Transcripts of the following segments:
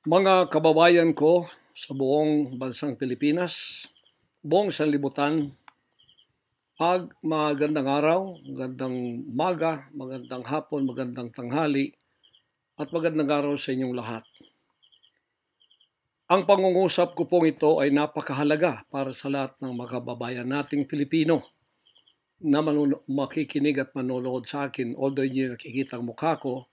Mga kababayan ko sa buong bansang Pilipinas, buong sanlibutan, magandang araw, magandang umaga, magandang hapon, magandang tanghali, at magandang araw sa inyong lahat. Ang pangungusap ko pong ito ay napakahalaga para sa lahat ng mga kababayan nating Pilipino na makikinig at manonood sa akin, although hindi nakikita ang mukha ko.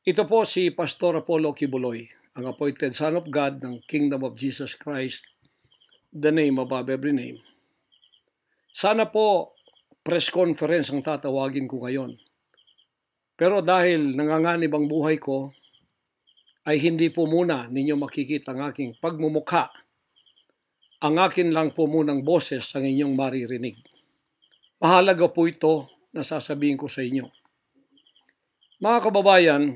Ito po si Pastor Apollo Kibuloy, ang appointed Son of God ng Kingdom of Jesus Christ, the name above every name. Sana po press conference ang tatawagin ko ngayon. Pero dahil nanganganib ang buhay ko, ay hindi po muna ninyo makikita ang aking pagmumukha. Ang akin lang po munang boses ang inyong maririnig. Mahalaga po ito na sasabihin ko sa inyo. Mga kababayan,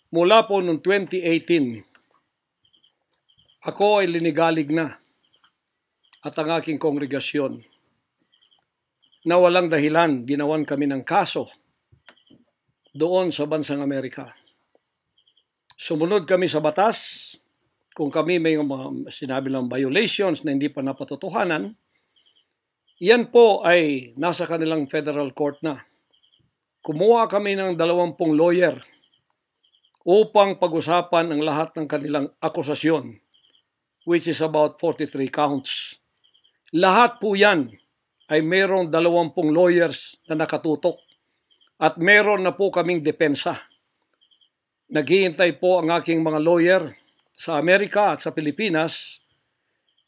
mula po noong 2018, ako ay linigalig na at ang aking kongregasyon na walang dahilan ginawan kami ng kaso doon sa bansang Amerika. Sumunod kami sa batas. Kung kami may mga sinabi lang violations na hindi pa napatotohanan, yan po ay nasa kanilang federal court na. Kumuha kami ng 20 lawyer upang pag-usapan ang lahat ng kanilang akusasyon, which is about 43 counts. Lahat po yan ay mayroong 20 lawyers na nakatutok at meron na po kaming depensa. Naghihintay po ang aking mga lawyer sa Amerika at sa Pilipinas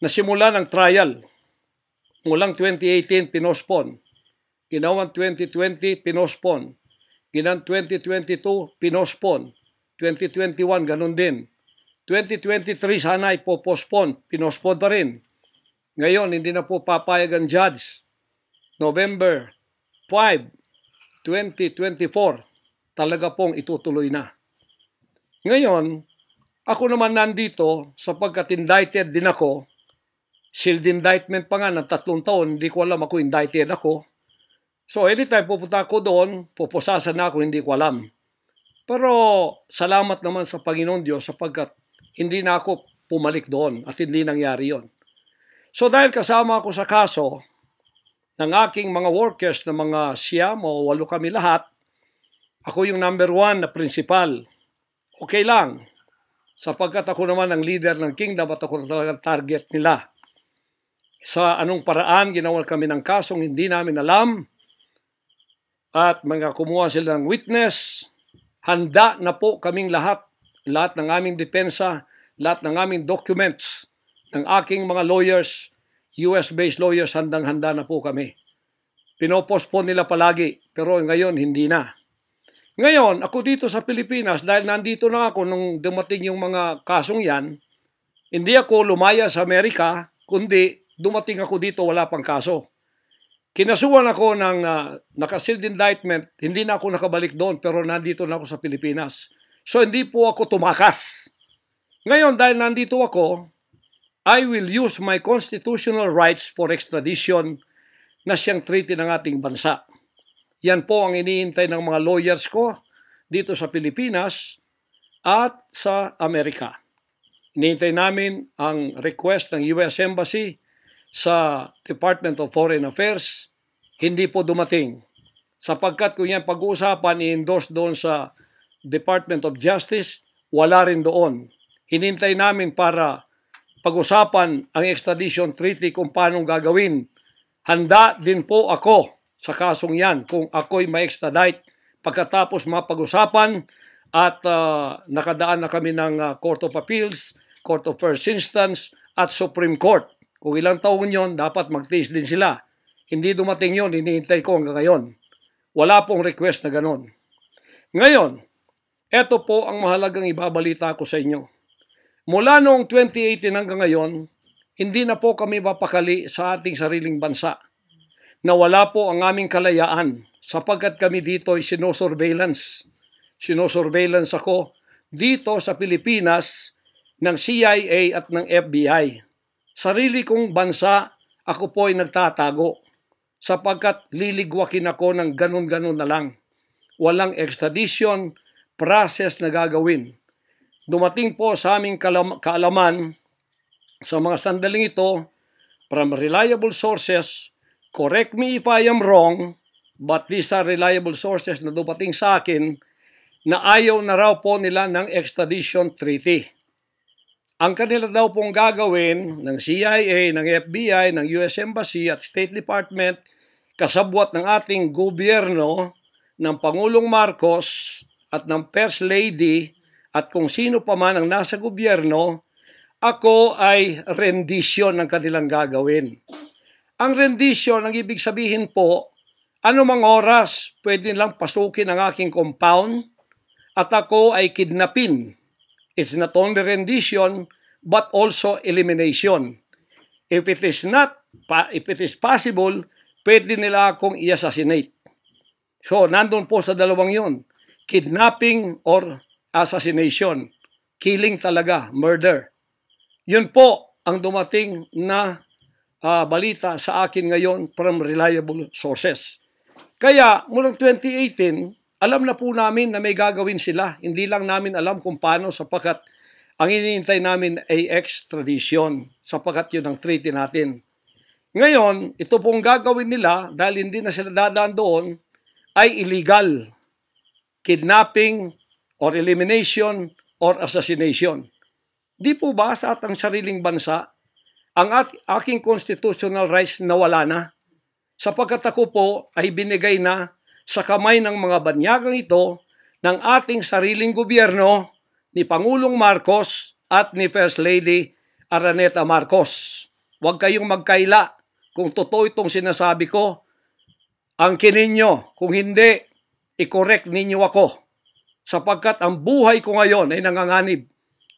na simula ng trial. Mulang 2018, pinospon. Ginawang 2020, pinospon. Ginawang 2022, pinospon. 2021, ganun din. 2023, sana ipopospon. Pinospon pa rin. Ngayon, hindi na po papayag ang judge. November 5, 2024, talaga pong itutuloy na. Ngayon, ako naman nandito sapagkat indicted din ako. Sealed indictment pa nga ng 3 taon, hindi ko alam ako indicted ako. So anytime pupunta ako doon, pupusasan na ako, hindi ko alam. Pero salamat naman sa Panginoon Diyos sapagkat hindi na ako pumalik doon at hindi nangyari yon. So dahil kasama ako sa kaso ng aking mga workers na mga 9 o 8 kami lahat, ako yung number 1 na principal. Okay lang, sapagkat ako naman ang leader ng kingdom at ako talagang target nila. Sa anong paraan ginawa kami ng kasong hindi namin alam at mga kumuha sila ng witness. Handa na po kaming lahat ng aming depensa, lahat ng aming documents ng aking mga lawyers, US-based lawyers, handang-handa na po kami. Pinopospon nila palagi, pero ngayon hindi na. Ngayon, ako dito sa Pilipinas, dahil nandito na ako nung dumating yung mga kasong yan, hindi ako lumaya sa Amerika, kundi dumating ako dito, wala pang kaso. Kinasuhan ako ng naka-sealed indictment, hindi na ako nakabalik doon, pero nandito na ako sa Pilipinas. So hindi po ako tumakas. Ngayon, dahil nandito ako, I will use my constitutional rights for extradition na siyang treaty ng ating bansa. Yan po ang iniintay ng mga lawyers ko dito sa Pilipinas at sa Amerika. Iniintay namin ang request ng US Embassy sa Department of Foreign Affairs, hindi po dumating. Sapagkat kung yan pag-uusapan, i-endorse doon sa Department of Justice, wala rin doon. Hinintay namin para pag-usapan ang extradition treaty kung paano gagawin. Handa din po ako sa kasong yan kung ako'y ma-extradite pagkatapos mapag-usapan at nakadaan na kami ng Court of Appeals, Court of First Instance at Supreme Court. Kung ilang taon yon, dapat magtiis din sila. Hindi dumating yon, hinihintay ko hanggang ngayon. Wala pong request na ganon. Ngayon, eto po ang mahalagang ibabalita ko sa inyo. Mula noong 2018 hanggang ngayon, hindi na po kami mapakali sa ating sariling bansa. Nawala po ang aming kalayaan sapagkat kami dito ay sinosurveillance. Sinosurveillance ako dito sa Pilipinas ng CIA at ng FBI. Sarili kong bansa, ako po ay nagtatago sapagkat liligwakin ako ng ganun-ganun na lang. Walang extradition, process na gagawin. Dumating po sa aming kaalaman sa mga sandaling ito from reliable sources. Correct me if I am wrong, but these are reliable sources na dumating sa akin na ayaw na raw po nila ng extradition treaty. Ang kanila daw pong gagawin ng CIA, ng FBI, ng US Embassy at State Department, kasabwat ng ating gobyerno, ng Pangulong Marcos at ng First Lady at kung sino pa man ang nasa gobyerno, ako ay rendition ng kanilang gagawin. Ang rendition, ang ibig sabihin po, anumang oras pwede lang pasukin ang aking compound at ako ay kidnapin. It's not only rendition but also elimination. If it is possible, pwede nila akong i-assassinate. So, nandun po sa dalawang yun. Kidnapping or assassination. Killing talaga, murder. Yun po ang dumating na balita sa akin ngayon from reliable sources. Kaya, mulang 2018, alam na po namin na may gagawin sila. Hindi lang namin alam kung paano sapagkat ang hinihintay namin ay extradition sapagkat yun ang treaty natin. Ngayon, ito pong gagawin nila dahil hindi na sila dadaan doon ay illegal. Kidnapping or elimination or assassination. Di po ba sa atang sariling bansa ang aking constitutional rights nawala na? Sapagkat ako po ay binigay na sa kamay ng mga banyagang ito ng ating sariling gobyerno ni Pangulong Marcos at ni First Lady Araneta Marcos. Huwag kayong magkaila kung totoo itong sinasabi ko. Angkinin nyo, kung hindi, i-correct ninyo ako. Sapagkat ang buhay ko ngayon ay nanganganib.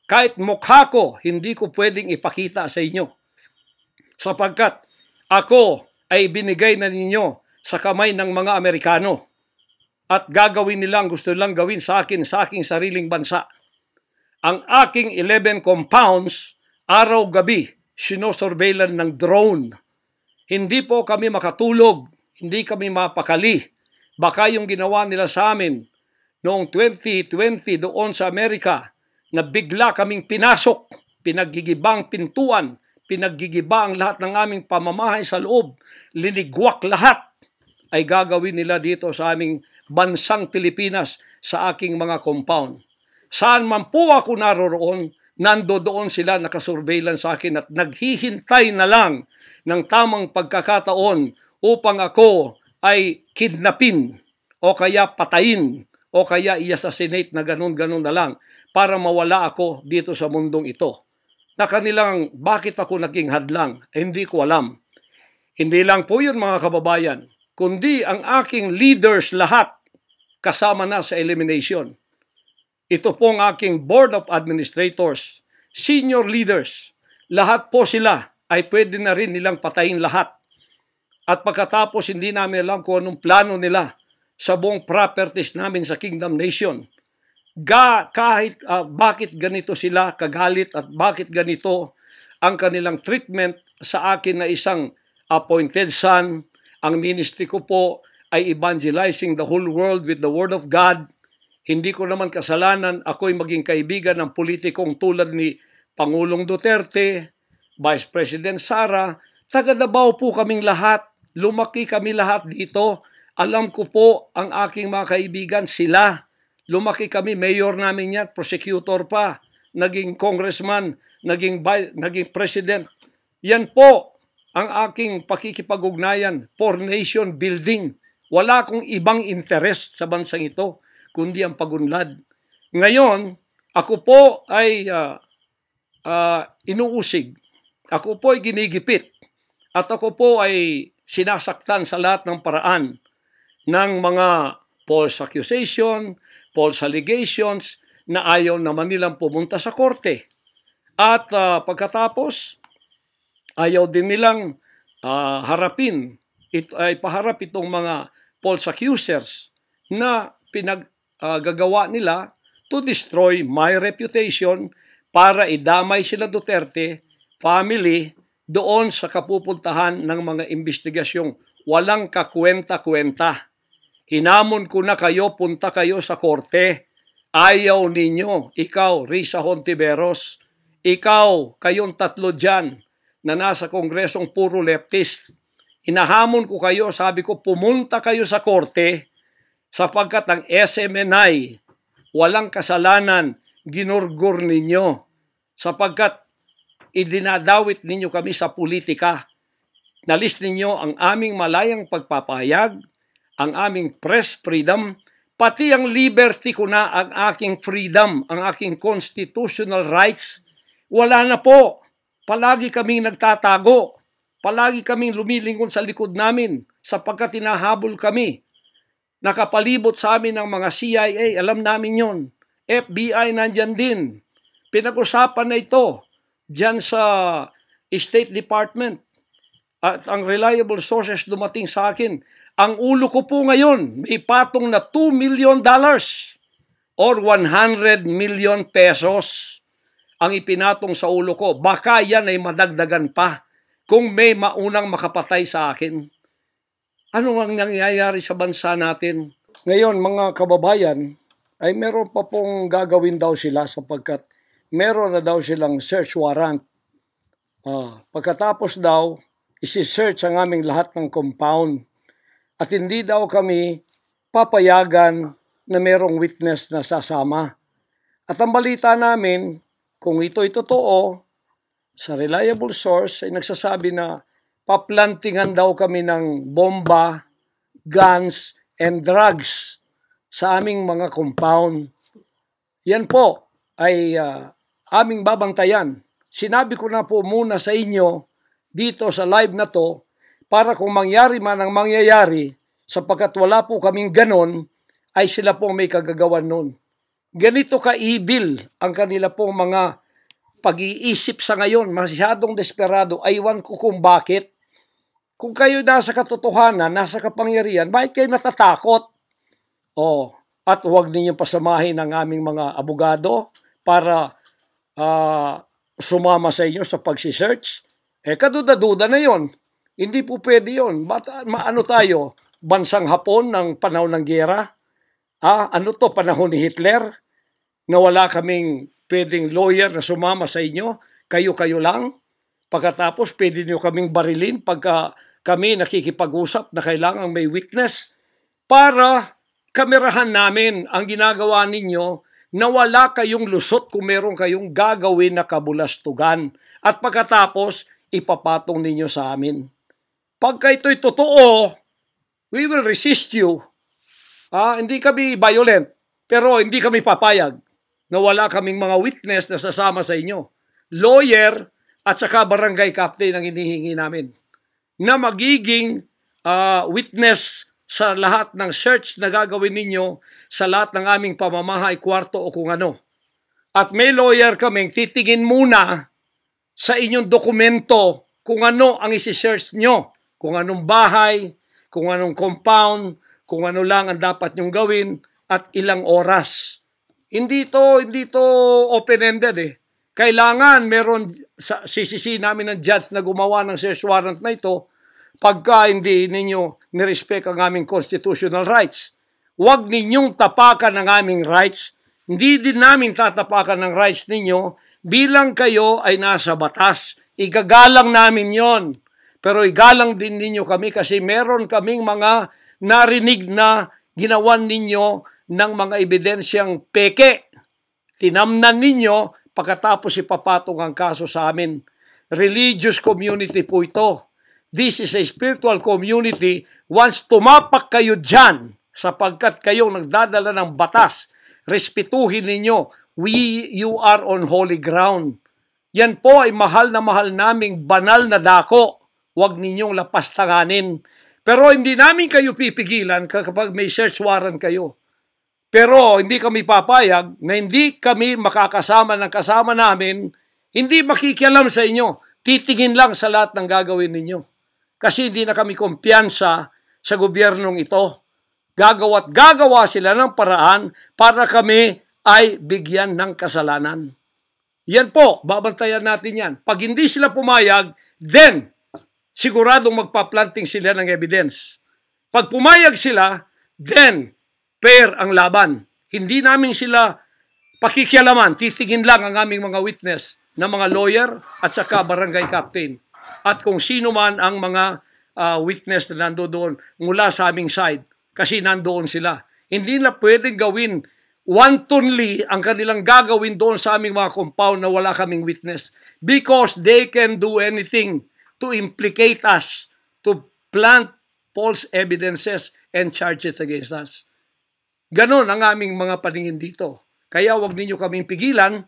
Kahit mukha ko, hindi ko pwedeng ipakita sa inyo. Sapagkat ako ay binigay na ninyo sa kamay ng mga Amerikano. At gagawin nilang gusto lang gawin sa akin sa aking sariling bansa. Ang aking 11 compounds, araw-gabi, sinosurveillan ng drone. Hindi po kami makatulog, hindi kami mapakali. Baka yung ginawa nila sa amin noong 2020 doon sa Amerika na bigla kaming pinasok, pinaggigibang pintuan, pinaggigiba ang lahat ng aming pamamahay sa loob, linigwak lahat, ay gagawin nila dito sa aming bansang Pilipinas sa aking mga compound. Saan man po ako naroroon, nandoon sila nakasurveillance sa akin at naghihintay na lang ng tamang pagkakataon upang ako ay kidnapin o kaya patayin o kaya i-assassinate na ganun-ganun na lang para mawala ako dito sa mundong ito. Na kanilang bakit ako naging hadlang, hindi ko alam. Hindi lang po yun mga kababayan, kundi ang aking leaders lahat kasama na sa elimination. Ito pong aking Board of Administrators, senior leaders, lahat po sila ay pwede na rin nilang patayin lahat. At pagkatapos hindi namin alam kung anong plano nila sa buong properties namin sa Kingdom Nation. Bakit ganito sila kagalit at bakit ganito ang kanilang treatment sa akin na isang appointed son. Ang ministry ko po ay evangelizing the whole world with the Word of God. Hindi ko naman kasalanan ako'y maging kaibigan ng politikong tulad ni Pangulong Duterte, Vice President Sara. Taga Davao po kaming lahat. Lumaki kami lahat dito. Alam ko po ang aking mga kaibigan, sila. Lumaki kami, mayor namin yan, prosecutor pa, naging congressman, naging president. Yan po ang aking pakikipag-ugnayan for nation building. Wala akong ibang interest sa bansang ito, kundi ang pagunlad. Ngayon, ako po ay inuusig. Ako po ay ginigipit. At ako po ay sinasaktan sa lahat ng paraan ng mga false accusation, false allegations na ayaw naman nilang pumunta sa korte. At pagkatapos, ayaw din nilang paharap itong mga false accusers na pinaggagawa nila to destroy my reputation para idamay sila Duterte family doon sa kapupuntahan ng mga investigasyong walang kakwenta-kwenta. Hinamon ko na kayo, punta kayo sa korte Ayaw ninyo, ikaw, Risa Hontiveros, ikaw, kayong tatlo dyan na nasa kongresong puro leftist. Hinahamon ko kayo, sabi ko, pumunta kayo sa korte sapagkat ang SMNI, walang kasalanan, ginurgur ninyo sapagkat idinadawit ninyo kami sa politika. Nalis ninyo ang aming malayang pagpapahayag, ang aming press freedom, pati ang liberty ko na, ang aking freedom, ang aking constitutional rights. Wala na po. Palagi kaming nagtatago. Palagi kaming lumilingon sa likod namin sapagkat hinahabol kami. Nakapalibot sa amin ng mga CIA, alam namin yon. FBI nandyan din. Pinag-usapan na ito dyan sa State Department. At ang reliable sources dumating sa akin. Ang ulo ko po ngayon, may patong na $2 million or 100 million pesos ang ipinatong sa ulo ko. Baka yan ay madagdagan pa kung may maunang makapatay sa akin. Ano ang nangyayari sa bansa natin? Ngayon, mga kababayan, ay meron pa pong gagawin daw sila sapagkat meron na daw silang search warrant. Pagkatapos daw, isi-search ang aming lahat ng compound. At hindi daw kami papayagan na merong witness na sasama. At ang balita namin, kung ito'y totoo, sa reliable source ay nagsasabi na paplantingan daw kami ng bomba, guns, and drugs sa aming mga compound. Yan po ay aming babantayan. Sinabi ko na po muna sa inyo dito sa live na to, para kung mangyari man ang mangyayari, sapagkat wala po kaming ganon, ay sila po may kagagawan nun. Ganito ka-evil ang kanila pong mga pag-iisip sa ngayon, masyadong desperado, aywan ko kung bakit. Kung kayo nasa katotohanan, nasa kapangyarihan, bakit kayo natatakot? At huwag ninyong pasamahin ang aming mga abogado para sumama sa inyo sa pagsisearch. Kaduda-duda na yon. Hindi po pwede yun. Ano tayo? Bansang Hapon ng panahon ng giyera? Ano to? Panahon ni Hitler? Na wala kaming pwedeng lawyer na sumama sa inyo? Kayo-kayo lang? Pagkatapos, pwede nyo kaming barilin pagka kami nakikipag-usap na kailangan may witness para kamerahan namin ang ginagawa ninyo na wala kayong lusot kung meron kayong gagawin na kabulastugan. At pagkatapos, ipapatong ninyo sa amin. Pagka ito'y totoo, we will resist you. Hindi kami violent, pero hindi kami papayag na wala kaming mga witness na sasama sa inyo. Lawyer at saka barangay captain ang hinihingi namin na magiging witness sa lahat ng search na gagawin ninyo sa lahat ng aming pamamahay, kwarto o kung ano. At may lawyer kaming titingin muna sa inyong dokumento kung ano ang isi-search nyo. Kung anong bahay, kung anong compound, kung ano lang ang dapat nyong gawin, at ilang oras. Hindi to open-ended eh. Kailangan meron, sisisi namin ng judge na gumawa ng search warrant na ito pagka hindi ninyo nirespect ang aming constitutional rights. Huwag ninyong tapakan ang aming rights. Hindi din namin tatapakan ng rights ninyo bilang kayo ay nasa batas. Igagalang namin yon. Pero igalang din ninyo kami kasi meron kaming mga narinig na ginawan ninyo ng mga ebidensyang peke. Tinamnan ninyo pagkatapos ipapatong ang kaso sa amin. Religious community po ito. This is a spiritual community. Once tumapak kayo dyan, sapagkat kayong nagdadala ng batas, respetuhin ninyo. You are on holy ground. Yan po ay mahal naming banal na dako. Huwag ninyong lapastanganin. Pero hindi namin kayo pipigilan kapag may search warrant kayo. Pero hindi kami papayag na hindi kami makakasama ng kasama namin, hindi makikialam sa inyo. Titingin lang sa lahat ng gagawin ninyo. Kasi hindi na kami kumpiyansa sa gobyernong ito. Gagawa sila ng paraan para kami ay bigyan ng kasalanan. Yan po, babantayan natin yan. Pag hindi sila pumayag, then siguradong magpa-planting sila ng evidence. Pag pumayag sila, then fair ang laban. Hindi namin sila pakikialaman, titingin lang ang aming mga witness na mga lawyer at saka barangay captain. At kung sino man ang mga witness na nandoon mula sa aming side, kasi nandoon sila. Hindi na pwedeng gawin wantonly ang kanilang gagawin doon sa aming mga compound na wala kaming witness. Because they can do anything to implicate us, to plant false evidences and charges against us. Ganon ang aming mga paningin dito. Kaya wag ninyo kaming pigilan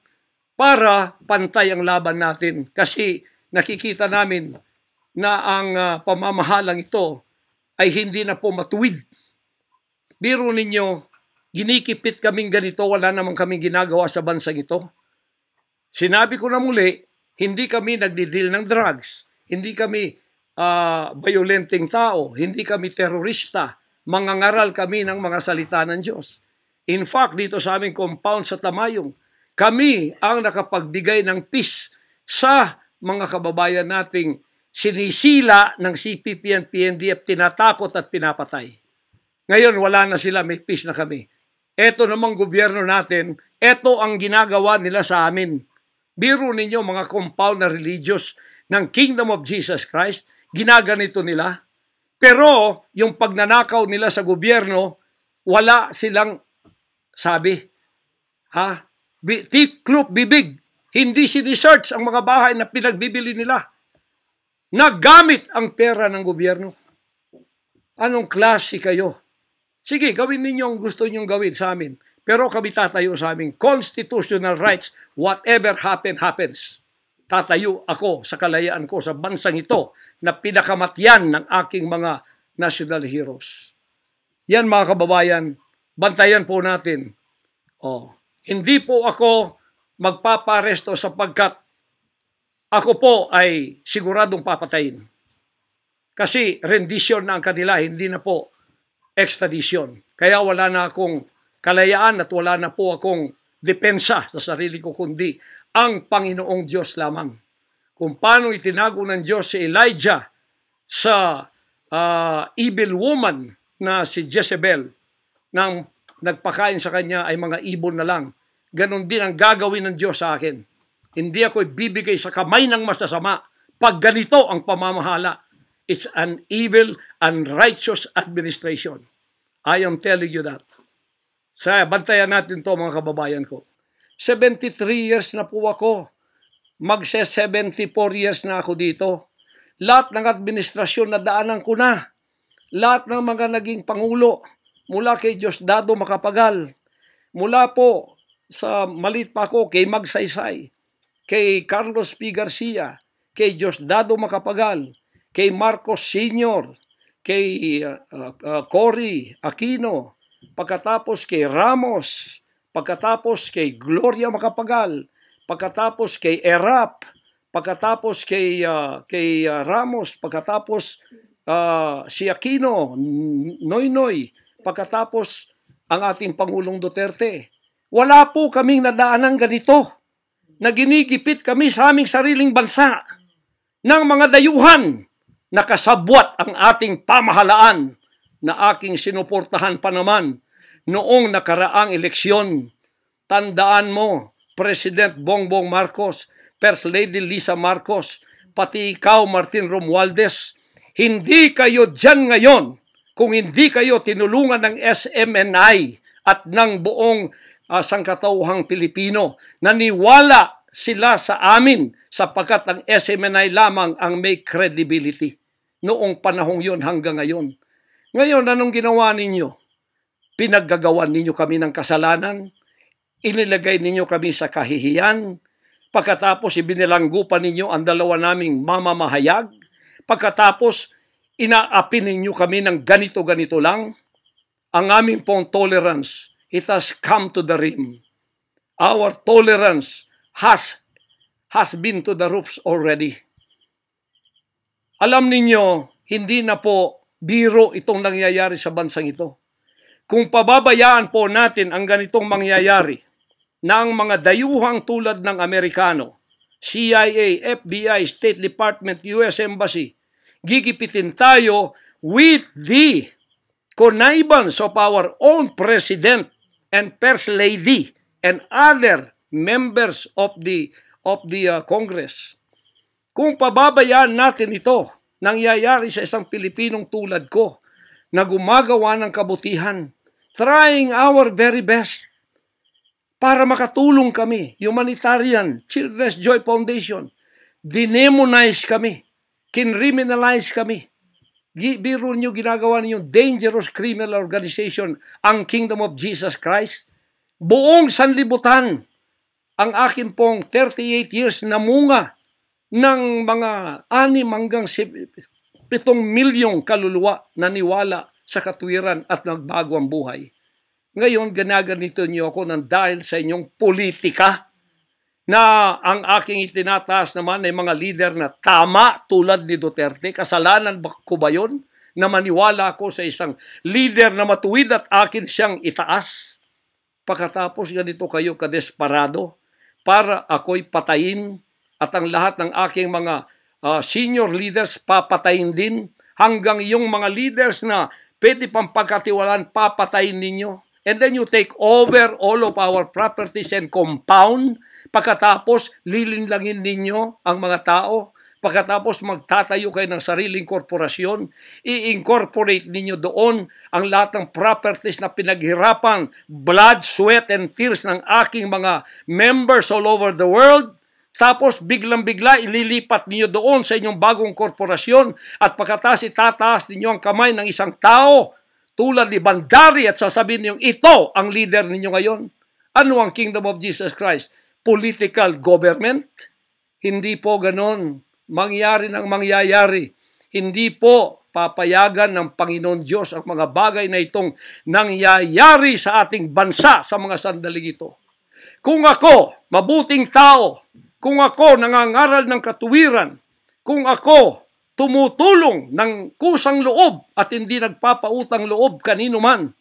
para pantay ang laban natin. Kasi nakikita namin na ang pamamahalang ito ay hindi na po matuwid. Biro ninyo, ginikipit kaming ganito, wala namang kaming ginagawa sa bansang ito. Sinabi ko na muli, hindi kami nagdidil ng drugs, hindi kami violenting tao, hindi kami terorista, mangangaral kami ng mga salita ng Diyos. In fact, dito sa aming compound sa Tamayong, kami ang nakapagbigay ng peace sa mga kababayan nating sinisila ng CPP and PNDF, tinatakot at pinapatay. Ngayon, wala na sila, may peace na kami. Ito namang gobyerno natin, ito ang ginagawa nila sa amin. Biro ninyo mga compound na religious ng Kingdom of Jesus Christ, ginaganito nila. Pero yung pagnanakaw nila sa gobyerno, wala silang sabi. Tiklop bibig. Hindi sinisearch ang mga bahay na pinagbibili nila. Nagamit ang pera ng gobyerno. Anong klase kayo? Sige, gawin ninyo ang gusto nyong gawin sa amin. Pero kami tatayo sa aming constitutional rights. Whatever happens. Tatayo ako sa kalayaan ko sa bansang ito na pinakamatyan ng aking mga national heroes. Yan mga kababayan, bantayan po natin. Hindi po ako magpaparesto sapagkat ako po ay siguradong papatayin. Kasi rendition na ang kanila, hindi na po extradition. Kaya wala na akong kalayaan at wala na po akong depensa sa sarili ko, kundi ang Panginoong Diyos lamang. Kung paano itinago ng Diyos si Elijah sa evil woman na si Jezebel, nang nagpakain sa kanya ay mga ibon na lang. Ganon din ang gagawin ng Diyos sa akin. Hindi ako ibibigay sa kamay ng masasama pag ganito ang pamamahala. It's an evil, unrighteous administration. I am telling you that. Bantayan natin to mga kababayan ko. 73 years na po ako. Magse-74 years na ako dito. Lahat ng administrasyon na daanan ko na. Lahat ng mga naging pangulo. Mula kay Diosdado Macapagal. Mula po sa maliit pa ako kay Magsaysay. Kay Carlos P. Garcia. Kay Diosdado Macapagal. Kay Marcos Sr., kay Cory Aquino, pagkatapos kay Ramos, pagkatapos kay Gloria Macapagal, pagkatapos kay Erap, pagkatapos kay Ramos, pagkatapos si Aquino, Noynoy, pagkatapos ang ating Pangulong Duterte. Wala po kaming nadaanan ganito na ginigipit kami sa aming sariling bansa ng mga dayuhan. Nakasabwat ang ating pamahalaan na aking sinuportahan pa naman noong nakaraang eleksyon. Tandaan mo, President Bongbong Marcos, First Lady Lisa Marcos, pati ikaw, Martin Romualdez, hindi kayo dyan ngayon kung hindi kayo tinulungan ng SMNI at ng buong sangkatauhang Pilipino. Naniwala sila sa amin sapagkat ang SMNI lamang ang may credibility. Noong panahong yon hanggang ngayon. Ngayon, anong ginawa ninyo? Pinaggagawan ninyo kami ng kasalanan, inilagay ninyo kami sa kahihiyan, pagkatapos ibinilanggupan ninyo ang dalawa naming mamamahayag, pagkatapos inaapi ninyo kami ng ganito-ganito lang, ang aming pong tolerance, it has come to the rim. Our tolerance has been to the roofs already. Alam ninyo, hindi na po biro itong nangyayari sa bansang ito. Kung pababayaan po natin ang ganitong mangyayari ng mga dayuhang tulad ng Amerikano, CIA, FBI, State Department, US Embassy, gigipitin tayo with the connivance of our own President and First Lady and other members of the Congress. Kung pababayaan natin ito, nangyayari sa isang Pilipinong tulad ko na gumagawa ng kabutihan, trying our very best para makatulong kami, humanitarian, Children's Joy Foundation, dinemonize kami, kinriminalize kami. Biro nyo, ginagawa ninyo dangerous criminal organization ang Kingdom of Jesus Christ. Buong sanlibutan, ang akin pong 38 years na munga ng mga 6 hanggang 7 milyong kaluluwa na niwala sa katuwiran at nagbago ang buhay. Ngayon, ganaganito niyo ako ng dahil sa inyong politika na ang aking itinataas naman ay mga leader na tama tulad ni Duterte. Kasalanan ko ba yun na maniwala ako sa isang leader na matuwid at akin siyang itaas? Pagkatapos ganito kayo kadesperado para ako'y patayin at ang lahat ng aking mga senior leaders papatayin din hanggang yung mga leaders na pwede pang pagkatiwalaan papatayin ninyo. And then you take over all of our properties and compound. Pagkatapos lilinlangin ninyo ang mga tao. Pagkatapos magtatayo kayo ng sariling korporasyon, i-incorporate ninyo doon ang lahat ng properties na pinaghirapan, blood, sweat, and tears ng aking mga members all over the world. Tapos biglang-bigla ililipat ninyo doon sa inyong bagong korporasyon at pagkatapos itataas ninyo ang kamay ng isang tao tulad ni Bandari at sasabihin niyo, ito ang leader ninyo ngayon. Ano ang Kingdom of Jesus Christ? Political government? Hindi po ganon. Mangyari ng mangyayari. Hindi po papayagan ng Panginoon Diyos ang mga bagay na itong nangyayari sa ating bansa sa mga sandaling ito. Kung ako, mabuting tao, kung ako nangangaral ng katuwiran, kung ako tumutulong ng kusang loob at hindi nagpapautang loob kanino man,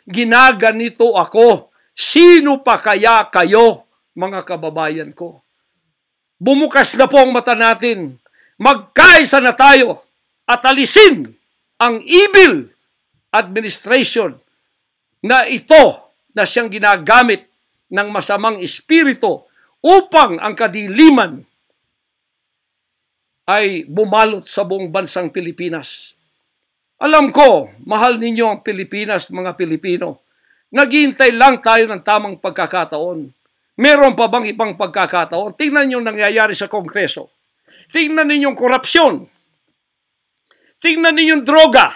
ginaganito ako. Sino pa kaya kayo, mga kababayan ko? Bumukas na po ang mata natin. Magkaisa na tayo at alisin ang evil administration na ito na siyang ginagamit ng masamang espiritu upang ang kadiliman ay bumalot sa buong bansang Pilipinas. Alam ko, mahal ninyo ang Pilipinas, mga Pilipino. Naghihintay lang tayo ng tamang pagkakataon. Meron pa bang ibang pagkakataon? Tingnan niyo nangyayari sa Kongreso. Tingnan ninyong korupsyon. Tingnan ninyong droga.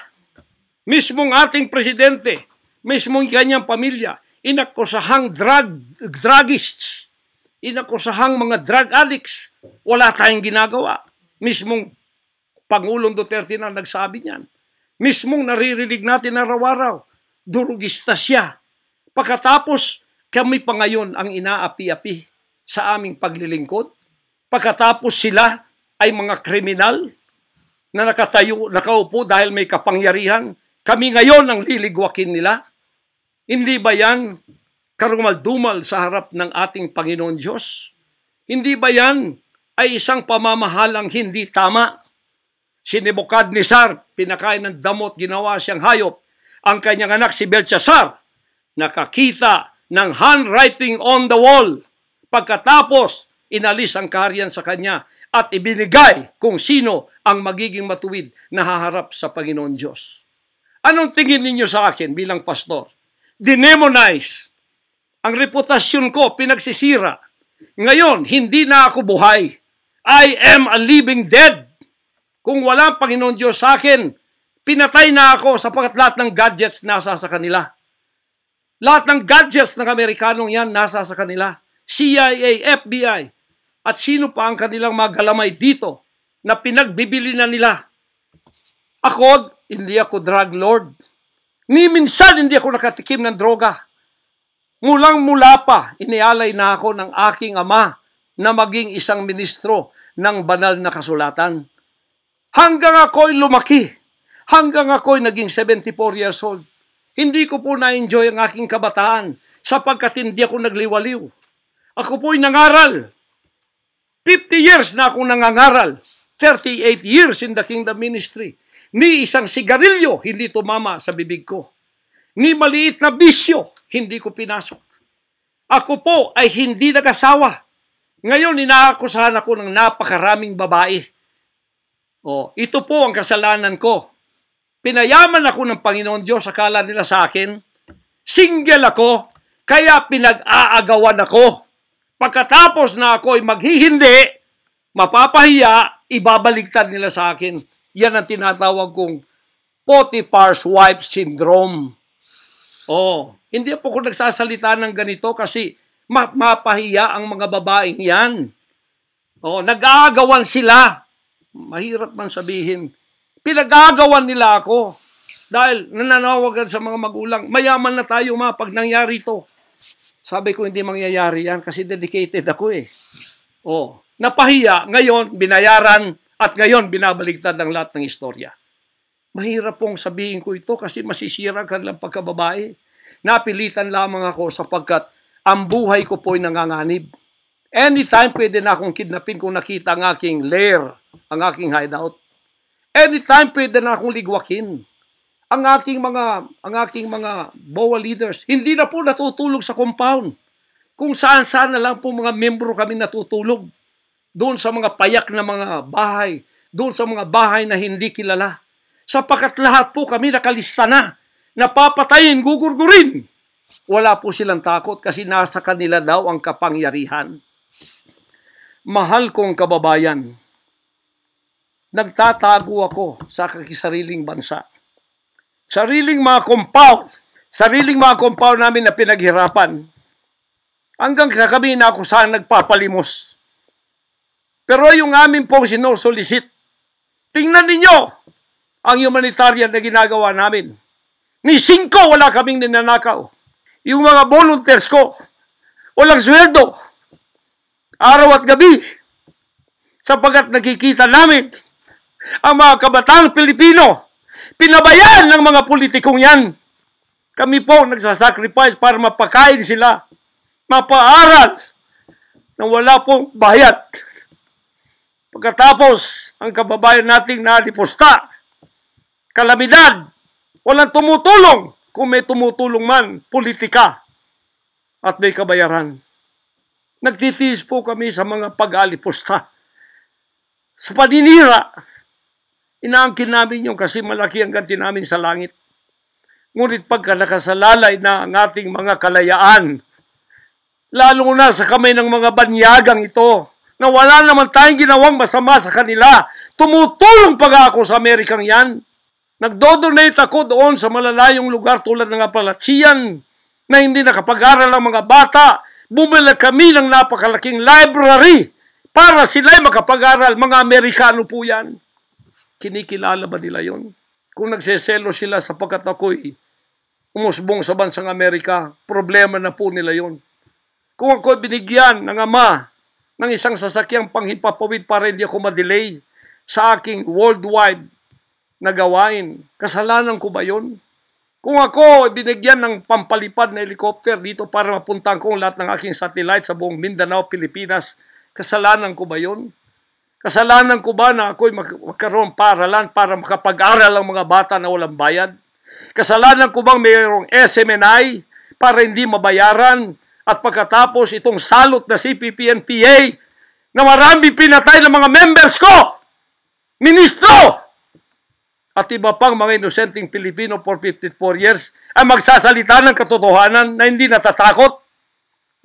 Mismong ating presidente, mismong kanyang pamilya, inakusahang druggists, inakusahang mga drug addicts. Wala tayong ginagawa. Mismong Pangulong Duterte na nagsabi niyan. Mismong naririnig natin araw-araw, durugista siya. Pagkatapos, kami pa ngayon ang inaapi-api sa aming paglilingkod. Pagkatapos sila ay mga kriminal na nakaupo dahil may kapangyarihan. Kami ngayon ang liligwakin nila. Hindi ba yan karumal-dumal sa harap ng ating Panginoon Diyos? Hindi ba yan ay isang pamamahalang hindi tama? Si Nebukadnezar, pinakain ng damot, ginawa siyang hayop. Ang kanyang anak si Belshazzar, nakakita ng handwriting on the wall. Pagkatapos, inalis ang kaharian sa kanya at ibinigay kung sino ang magiging matuwid na haharap sa Panginoon Diyos. Anong tingin ninyo sa akin bilang pastor? Dinemonize. Ang reputasyon ko pinagsisira. Ngayon, hindi na ako buhay. I am a living dead. Kung wala ang Panginoon Diyos sa akin, pinatay na ako sapagkat lahat ng gadgets nasa sa kanila. Lahat ng gadgets ng Amerikanong yan nasa sa kanila. CIA, FBI, at sino pa ang kanilang mga galamay dito na pinagbibili na nila. Ako, hindi ako drug lord. Ni minsan hindi ako nakatikim ng droga. Mulang-mula pa, inialay na ako ng aking ama na maging isang ministro ng banal na kasulatan. Hanggang ako'y lumaki, hanggang ako'y naging 74 years old, hindi ko po na-enjoy ang aking kabataan sapagkat hindi ako nagliwaliw. Ako po'y nangaral. 50 years na akong nangangaral. 38 years in the kingdom ministry. Ni isang sigarilyo hindi tumama sa bibig ko. Ni maliit na bisyo hindi ko pinasok. Ako po ay hindi nag-asawa. Ngayon, inaakusahan ako ng napakaraming babae. Ito po ang kasalanan ko. Pinayaman ako ng Panginoon Diyos, akala nila sa akin. Single ako, kaya pinag-aagawan ako. Pagkatapos na ako ay maghihindi, mapapahiya, ibabaligtad nila sa akin. Yan ang tinatawag kong Potiphar's wife syndrome. Hindi po ako nagsasalita ng ganito kasi mapahiya ang mga babaeng yan. Nag-aagawan sila. Mahirap man sabihin. Pinag-aagawan nila ako. Dahil nananawagan sa mga magulang, mayaman na tayo pag nangyari ito. Sabi ko, hindi mangyayari yan kasi dedicated ako eh. Napahiya, ngayon binayaran at ngayon binabaligtad ang lahat ng istorya. Mahirap pong sabihin ko ito kasi masisira ang kanilang pagkababae. Napilitan lamang ako sapagkat ang buhay ko po'y nanganganib. Anytime pwede na akong kidnapin kung nakita ang aking lair, ang aking hideout. Anytime pwede na akong ligwakin. Ang aking mga BOA leaders, hindi na po natutulog sa compound. Kung saan-saan na lang po mga membro kami natutulog. Doon sa mga payak na mga bahay, doon sa mga bahay na hindi kilala. Sapagkat lahat po kami nakalista na. Napapatayin, gugurgurin. Wala po silang takot kasi nasa kanila daw ang kapangyarihan. Mahal kong kababayan, nagtatago ako sa kakisariling bansa. Sariling mga compound namin na pinaghirapan. Hanggang kami na ako saan nagpapalimos. Pero yung amin pong sinusulisit, tingnan ninyo ang humanitarian na ginagawa namin. Ni 5 wala kaming ninanakaw. Yung mga volunteers ko, walang sweldo. Araw at gabi. Sapagkat nakikita namin ang mga kabataang Pilipino, pinabayaan ng mga politikong yan. Kami po nagsasacrifice para mapakain sila, mapaaral na wala pong bayad. Pagkatapos, ang kababayan nating nalipusta, kalamidad, walang tumutulong. Kung may tumutulong man, politika at may kabayaran. Nagtitiis po kami sa mga pag-alipusta. Sa paninira, inaangkin namin yung kasi malaki ang ganti namin sa langit. Ngunit pagka nakasalalay na ang ating mga kalayaan, lalo na sa kamay ng mga banyagang ito, na wala naman tayong ginawang masama sa kanila, tumutulong pa ako sa Amerikang yan. Nagdodonate ako doon sa malalayong lugar tulad ng Apalachian na hindi nakapag-aral ang mga bata. Bumili kami ng napakalaking library para sila'y makapag-aral. Mga Amerikano po yan. Kinikilala ba nila yon? Kung nagseselo sila sapagkat ako'y umusbong sa bansang Amerika, problema na po nila yon. Kung ako'y binigyan ng ama ng isang sasakyang panghipapawid para hindi ako madelay sa aking worldwide na gawain, kasalanan ko ba yun? Kung ako binigyan ng pampalipad na helicopter dito para mapuntahan ko lahat ng aking satellite sa buong Mindanao, Pilipinas, kasalanan ko ba yun? Kasalanan ko ba na ako'y magkaroon paaralan para makapag-aral ang mga bata na walang bayad? Kasalanan ko bang mayroong SMNI para hindi mabayaran? At pagkatapos itong salot na CPP-NPA na marami pinatay ng mga members ko, ministro, at iba pang mga inosenteng Pilipino for 54 years ay magsasalita ng katotohanan na hindi natatakot.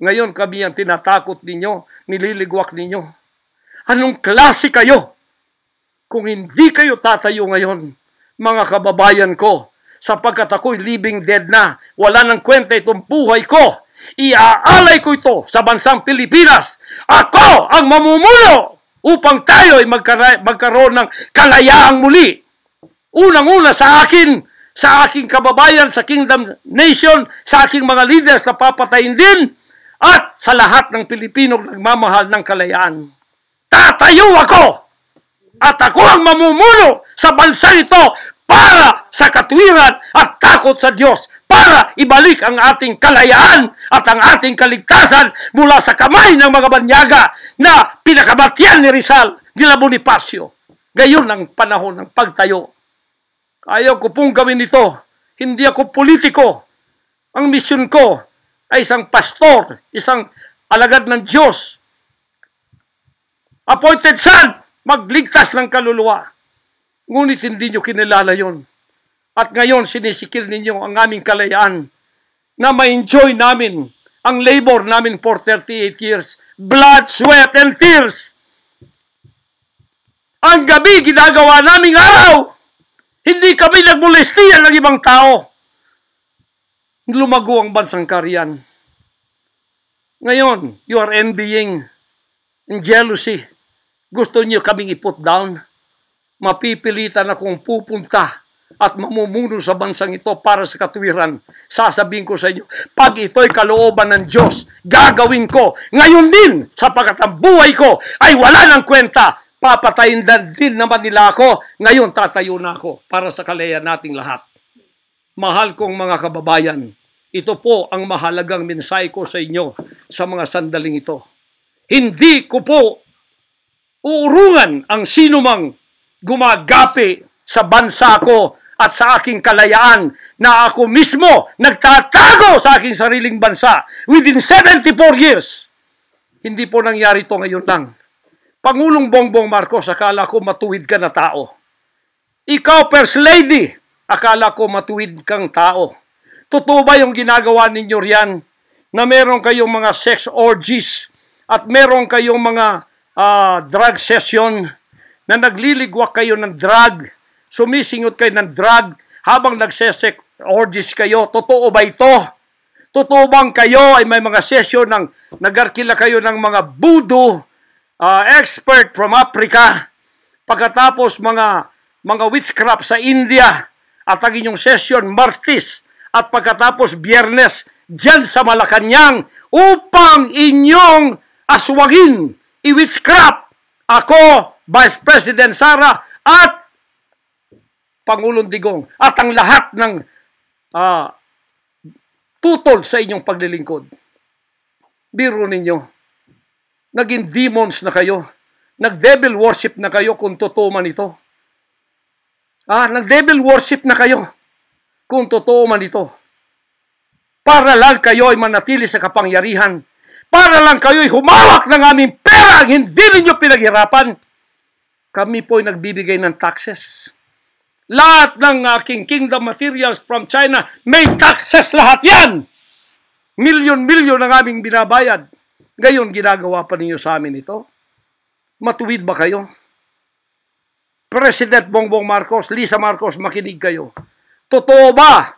Ngayon kami ang tinatakot ninyo, nililigwak ninyo. Anong klase kayo? Kung hindi kayo tatayo ngayon, mga kababayan ko, sapagkat ako'y living dead na, wala nang kwenta itong buhay ko, iaalay ko ito sa bansang Pilipinas. Ako ang mamumuno upang tayo ay magkaroon ng kalayaang muli. Unang-una sa akin, sa aking kababayan, sa Kingdom Nation, sa aking mga leaders na papatayin din, at sa lahat ng Pilipino nagmamahal ng kalayaan. Tatayo ako! At ako ang mamumuno sa bansa ito para sa katwiran at takot sa Diyos, para ibalik ang ating kalayaan at ang ating kaligtasan mula sa kamay ng mga banyaga na pinakabatyan ni Rizal, nila Bonifacio. Gayon ang panahon ng pagtayo. Ayaw ko pong gawin ito. Hindi ako politiko. Ang misyon ko ay isang pastor, isang alagad ng Diyos. Appointed son, magligtas ng kaluluwa. Ngunit hindi nyo kinilala yon. At ngayon, sinisikil ninyo ang aming kalayaan na ma-enjoy namin ang labor namin for 38 years. Blood, sweat, and tears. Ang gabi, ginagawa naming araw. Hindi kami nagmolestiya ng ibang tao. Lumago ang bansang Korean. Ngayon, you are envying and jealousy. Gusto niyo kaming i-put down. Mapipilitan akong pupunta at mamumuno sa bansang ito para sa katuwiran. Sasabihin ko sa inyo, pag ito'y kalooban ng Diyos, gagawin ko. Ngayon din, sapagkat ang buhay ko ay wala ng kwenta. Papatayin din naman nila ako. Ngayon, tatayo na ako para sa kalayan nating lahat. Mahal kong mga kababayan, ito po ang mahalagang mensahe ko sa inyo sa mga sandaling ito. Hindi ko po uurungan ang sinumang gumagapi sa bansa ko at sa aking kalayaan na ako mismo nagtatago sa aking sariling bansa within 74 years. Hindi po nangyari ito ngayon lang. Pangulong Bongbong Marcos, akala ko matuwid ka na tao. Ikaw, First Lady, akala ko matuwid kang tao. Totoo ba yung ginagawa ninyo riyan na meron kayong mga sex orgies at meron kayong mga drug session na nagliligwak kayo ng drug, sumisingot kayo ng drug habang nagsesex orgies kayo? Totoo ba ito? Totoo bang kayo ay may mga session ng nagarkila kayo ng mga voodoo expert from Africa, pagkatapos mga witchcraft sa India at ang inyong session Martes at pagkatapos Biyernes dyan sa Malacanang upang inyong aswagin i-witchcraft ako, Vice President Sara at Pangulong Digong at ang lahat ng tutol sa inyong paglilingkod. Biro ninyo, naging demons na kayo, nag-devil worship na kayo kung totoo man ito. Nag-devil worship na kayo kung totoo man ito. Para lang kayo ay manatili sa kapangyarihan. Para lang kayo ay humawak ng aming pera, hindi ninyo pinaghirapan. Kami po ay nagbibigay ng taxes. Lahat ng aking kingdom materials from China, may taxes lahat yan. Milyon-milyon ang aming binabayad. Gayon, ginagawa pa ninyo sa amin ito. Matuwid ba kayo? President Bongbong Marcos, Lisa Marcos, makinig kayo. Totoo ba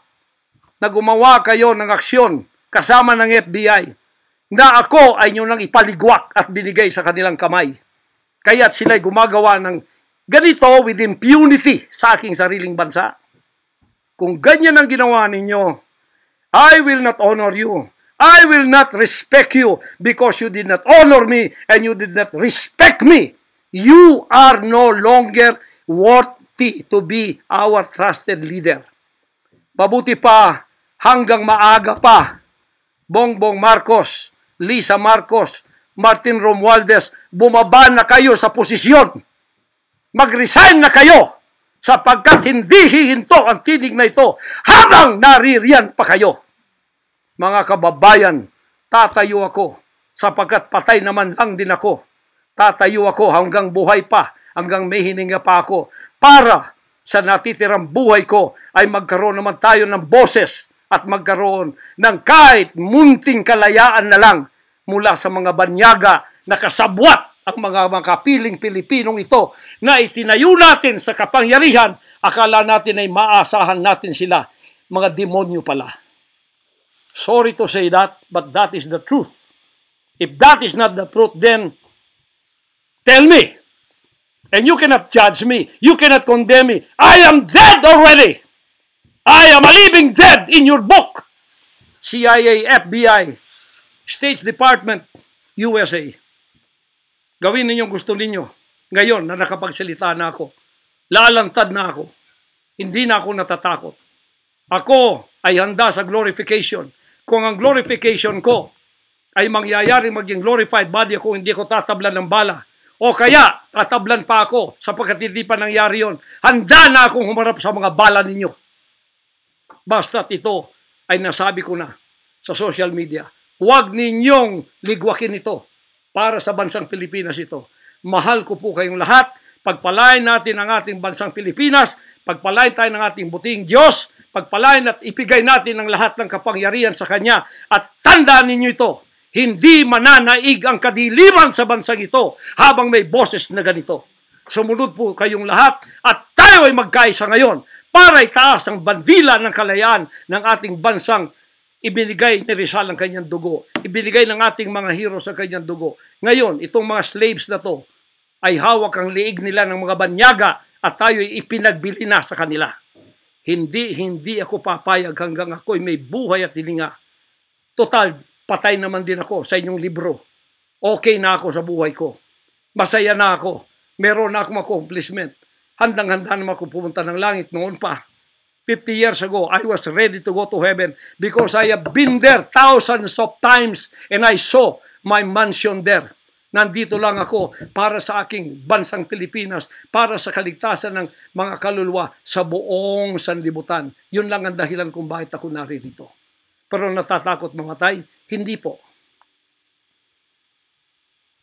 na gumawa kayo ng aksyon kasama ng FBI na ako ay nyo nang ipaligwak at binigay sa kanilang kamay? Kaya't sila'y gumagawa ng ganito with impunity sa aking sariling bansa. Kung ganyan ang ginawa ninyo, I will not honor you. I will not respect you because you did not honor me and you did not respect me. You are no longer worthy to be our trusted leader. Mabuti pa, hanggang maaga pa, Bongbong Marcos, Lisa Marcos, Martin Romualdez, bumaba na kayo sa posisyon. Mag-resign na kayo sapagkat hindi hihinto ang tinig na ito habang naririyan pa kayo. Mga kababayan, tatayo ako sapagkat patay naman lang din ako. Tatayo ako hanggang buhay pa, hanggang may hininga pa ako para sa natitirang buhay ko ay magkaroon naman tayo ng boses at magkaroon ng kahit munting kalayaan na lang mula sa mga banyaga na kasabwat ang mga makapiling Pilipinong ito na itinayo natin sa kapangyarihan. Akala natin ay maasahan natin sila. Mga demonyo pala. Sorry to say that, but that is the truth. If that is not the truth, then tell me. And you cannot judge me. You cannot condemn me. I am dead already. I am a living dead in your book. CIA, FBI, State Department, USA. Gawin ninyong gusto ninyo. Ngayon na nakapagsalita na ako, lalantad na ako. Hindi na ako natatakot. Ako ay handa sa glorification. Kung ang glorification ko ay mangyayari maging glorified body ako, hindi ko tatablan ng bala. O kaya, tatablan pa ako sapagkat hindi pa nangyari yon. Handa na akong humarap sa mga bala ninyo. Basta't ito ay nasabi ko na sa social media, huwag ninyong ligwakin ito para sa bansang Pilipinas ito. Mahal ko po kayong lahat. Pagpalain natin ang ating bansang Pilipinas, pagpalain tayo ng ating buting Diyos, pagpalain at ipigay natin ang lahat ng kapangyarihan sa Kanya. At tandaan ninyo ito, hindi mananaig ang kadiliman sa bansang ito habang may boses na ganito. Sumunod po kayong lahat at tayo ay magkaisa ngayon para itaas ang bandila ng kalayaan ng ating bansang ibinigay ni Rizal ang kanyang dugo. Ibinigay ng ating mga heroes ang kanyang dugo. Ngayon, itong mga slaves na to ay hawak ang liig nila ng mga banyaga at tayo ay ipinagbili na sa kanila. Hindi ako papayag hanggang ako'y may buhay at hilinga. Total, patay naman din ako sa inyong libro. Okay na ako sa buhay ko. Masaya na ako. Meron na akong accomplishment. Handang-handa naman ako pumunta ng langit noon pa. 50 years ago, I was ready to go to heaven because I have been there thousands of times and I saw my mansion there. Nandito lang ako para sa aking bansang Pilipinas, para sa kaligtasan ng mga kaluluwa sa buong sanlibutan. Yun lang ang dahilan kung bakit ako naririto. Pero natatakot mamatay? Hindi po.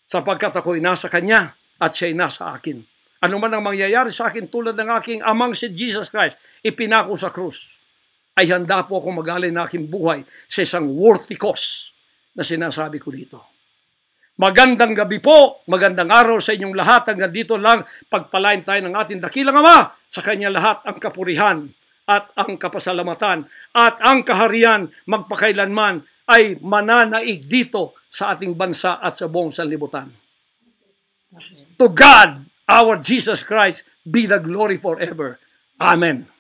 Sapagkat ako'y nasa Kanya at siya'y nasa akin. Ano man ang mangyayari sa akin tulad ng aking amang si Jesus Christ, ipinako sa krus, ay handa po akong mag-alay ng aking buhay sa isang worthy cause na sinasabi ko dito. Magandang gabi po, magandang araw sa inyong lahat. Hanggang dito lang, pagpalain tayo ng ating dakilang Ama. Sa Kanya lahat ang kapurihan at ang kapasalamatan at ang kaharian magpakailanman ay mananaig dito sa ating bansa at sa buong sanlibutan. To God, our Jesus Christ, be the glory forever. Amen.